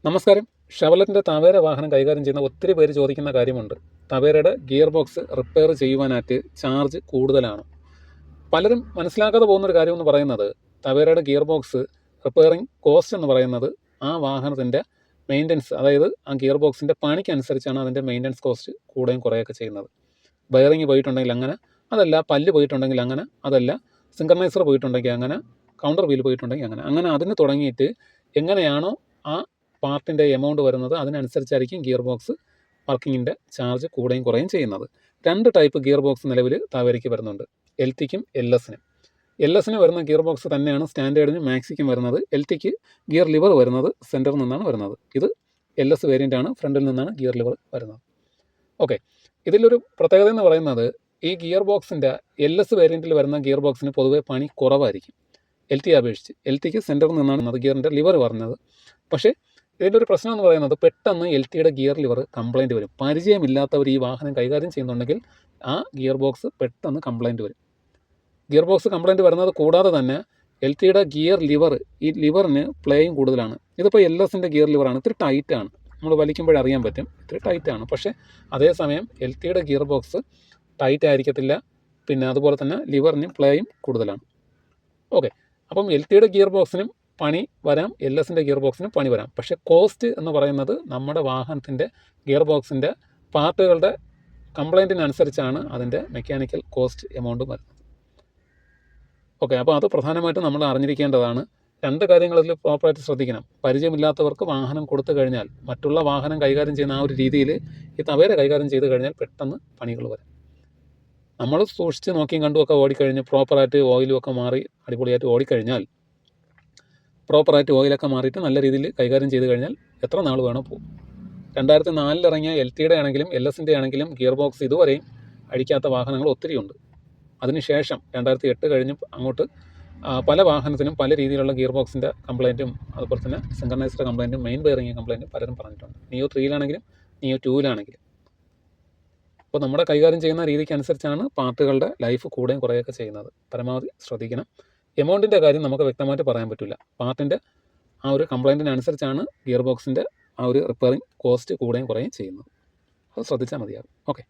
നമസ്കാരം. ഷെവർലെറ്റിൻ്റെ തവേര വാഹനം കൈകാര്യം ചെയ്യുന്ന ഒത്തിരി പേര് ചോദിക്കുന്ന കാര്യമുണ്ട്. തവേരയുടെ ഗിയർ ബോക്സ് റിപ്പയർ ചെയ്യുവാനായിട്ട് ചാർജ് കൂടുതലാണ്. പലരും മനസ്സിലാക്കാതെ പോകുന്നൊരു കാര്യമെന്ന് പറയുന്നത് തവേരയുടെ ഗിയർ ബോക്സ് റിപ്പയറിംഗ് കോസ്റ്റ് എന്ന് പറയുന്നത് ആ വാഹനത്തിൻ്റെ മെയിൻ്റനൻസ്, അതായത് ആ ഗിയർ ബോക്സിൻ്റെ പണിക്കനുസരിച്ചാണ് അതിൻ്റെ മെയിൻ്റനൻസ് കോസ്റ്റ് കൂടുകയും കുറയുകയൊക്കെ ചെയ്യുന്നത്. ബെയറിങ് പോയിട്ടുണ്ടെങ്കിൽ അങ്ങനെ, അതല്ല പല്ല് പോയിട്ടുണ്ടെങ്കിൽ അങ്ങനെ, അതല്ല സിങ്കർണൈസർ പോയിട്ടുണ്ടെങ്കിൽ അങ്ങനെ, കൗണ്ടർ വീൽ പോയിട്ടുണ്ടെങ്കിൽ അങ്ങനെ അങ്ങനെ അതിന് തുടങ്ങിയിട്ട് എങ്ങനെയാണോ ആ പാർട്ടിൻ്റെ എമൗണ്ട് വരുന്നത് അതിനനുസരിച്ചായിരിക്കും ഗിയർ ബോക്സ് വർക്കിങ്ങിൻ്റെ ചാർജ് കൂടുകയും കുറയുകയും ചെയ്യുന്നത്. 2 ടൈപ്പ് ഗിയർ ബോക്സ് നിലവിൽ തവേരയ്ക്ക് വരുന്നുണ്ട്, എൽ ടിക്കും എൽ എസിനും. എൽ എസിന് വരുന്ന ഗിയർ ബോക്സ് തന്നെയാണ് സ്റ്റാൻഡേർഡിനും മാക്സിക്കും വരുന്നത്. എൽ ടിക്ക് ഗിയർ ലിവർ വരുന്നത് സെൻറ്ററിൽ നിന്നാണ് വരുന്നത്. ഇത് എൽ എസ് വേരിയൻ്റ് ആണ്, ഫ്രണ്ടിൽ നിന്നാണ് ഗിയർ ലിവർ വരുന്നത്. ഓക്കെ, ഇതിലൊരു പ്രത്യേകത എന്ന് പറയുന്നത് ഈ ഗിയർ ബോക്സിൻ്റെ എൽ എസ് വേരിയൻറ്റിൽ വരുന്ന ഗിയർ ബോക്സിന് പൊതുവെ പണി കുറവായിരിക്കും എൽ ടി അപേക്ഷിച്ച്. എൽ ടിക്ക് സെൻറ്ററിൽ നിന്നാണ് ഗിയറിൻ്റെ ലിവർ വരുന്നത്. പക്ഷേ ഇതിൻ്റെ ഒരു പ്രശ്നം എന്ന് പറയുന്നത് പെട്ടെന്ന് എൽ ടിയുടെ ഗിയർ ലിവർ കംപ്ലയിൻറ്റ് വരും. പരിചയമില്ലാത്തവർ ഈ വാഹനം കൈകാര്യം ചെയ്യുന്നുണ്ടെങ്കിൽ ആ ഗിയർ ബോക്സ് പെട്ടെന്ന് കംപ്ലയിൻറ്റ് വരും. ഗിയർ ബോക്സ് കംപ്ലയിൻറ്റ് വരുന്നത് കൂടാതെ തന്നെ എൽ ടിയുടെ ഗിയർ ലിവർ, ഈ ലിവറിന് പ്ലേയും കൂടുതലാണ്. ഇതിപ്പോൾ എൽ എസിൻ്റെ ഗിയർ ലിവറാണ്, ഇത്തിരി ടൈറ്റാണ്, നമ്മൾ വലിക്കുമ്പോഴറിയാൻ പറ്റും ഇത്തിരി ടൈറ്റാണ്. പക്ഷേ അതേസമയം എൽ ടിയുടെ ഗിയർ ബോക്സ് ടൈറ്റ് ആയിരിക്കത്തില്ല, പിന്നെ അതുപോലെ തന്നെ ലിവറിന് പ്ലേയും കൂടുതലാണ്. ഓക്കെ, അപ്പം എൽ ടിയുടെ ഗിയർ ബോക്സിനും പണി വരാം, എൽ എസിൻ്റെ ഗിയർ ബോക്സിനും പണി വരാം. പക്ഷേ കോസ്റ്റ് എന്ന് പറയുന്നത് നമ്മുടെ വാഹനത്തിൻ്റെ ഗിയർ ബോക്സിൻ്റെ പാർട്ടുകളുടെ കംപ്ലയിൻറ്റിനനുസരിച്ചാണ് അതിൻ്റെ മെക്കാനിക്കൽ കോസ്റ്റ് എമൗണ്ട് വരുന്നത്. ഓക്കെ, അപ്പോൾ അത് പ്രധാനമായിട്ടും നമ്മൾ അറിഞ്ഞിരിക്കേണ്ടതാണ്. 2 കാര്യങ്ങളിൽ പ്രോപ്പറായിട്ട് ശ്രദ്ധിക്കണം. പരിചയമില്ലാത്തവർക്ക് വാഹനം കൊടുത്തു കഴിഞ്ഞാൽ, മറ്റുള്ള വാഹനം കൈകാര്യം ചെയ്യുന്ന ആ ഒരു രീതിയിൽ ഈ തവേര കൈകാര്യം ചെയ്ത് കഴിഞ്ഞാൽ പെട്ടെന്ന് പണികൾ വരും. നമ്മൾ സൂക്ഷിച്ച് നോക്കിയും കണ്ടുമൊക്കെ ഓടിക്കഴിഞ്ഞ് പ്രോപ്പറായിട്ട് ഓയിലും ഒക്കെ മാറി അടിപൊളിയായിട്ട് ഓടിക്കഴിഞ്ഞാൽ, പ്രോപ്പറായിട്ട് ഓയിലൊക്കെ മാറിയിട്ട് നല്ല രീതിയിൽ കൈകാര്യം ചെയ്ത് കഴിഞ്ഞാൽ എത്ര നാൾ വേണോ പോകും. 2004 ഇറങ്ങിയ എൽ ടിയുടെ ആണെങ്കിലും എൽ എസിൻ്റെ ആണെങ്കിലും ഗിയർ ബോക്സ് ഇതുവരെയും അഴിക്കാത്ത വാഹനങ്ങൾ ഒത്തിരി ഉണ്ട്. അതിനുശേഷം 2008 കഴിഞ്ഞ് അങ്ങോട്ട് പല വാഹനത്തിനും പല രീതിയിലുള്ള ഗിയർ ബോക്സിൻ്റെ കംപ്ലയിൻറ്റും അതുപോലെ തന്നെ സിങ്കർണൈസർ കംപ്ലയിൻറ്റും മെയിൻ ബെയറിംഗ് കംപ്ലയിൻറ്റും പലരും പറഞ്ഞിട്ടുണ്ട്, നിയോ 3-ലാണെങ്കിലും നിയോ 2-ലാണെങ്കിലും. അപ്പോൾ നമ്മുടെ കൈകാര്യം ചെയ്യുന്ന രീതിക്ക് അനുസരിച്ചാണ് പാർട്ടുകളുടെ ലൈഫ് കൂടുകയും കുറയുകയൊക്കെ ചെയ്യുന്നത്. പരമാവധി ശ്രദ്ധിക്കണം. എമൗണ്ടിൻ്റെ കാര്യം നമുക്ക് വ്യക്തമായിട്ട് പറയാൻ പറ്റില്ല. പാർട്ടിൻ്റെ ആ ഒരു കംപ്ലയിൻറ്റിനനുസരിച്ചാണ് ഗിയർ ബോക്സിൻ്റെ ആ ഒരു റിപ്പയറിംഗ് കോസ്റ്റ് കൂടുകയും കുറയുകയും ചെയ്യുന്നത്. അത് ശ്രദ്ധിച്ചാൽ മതിയാകും. ഓക്കെ.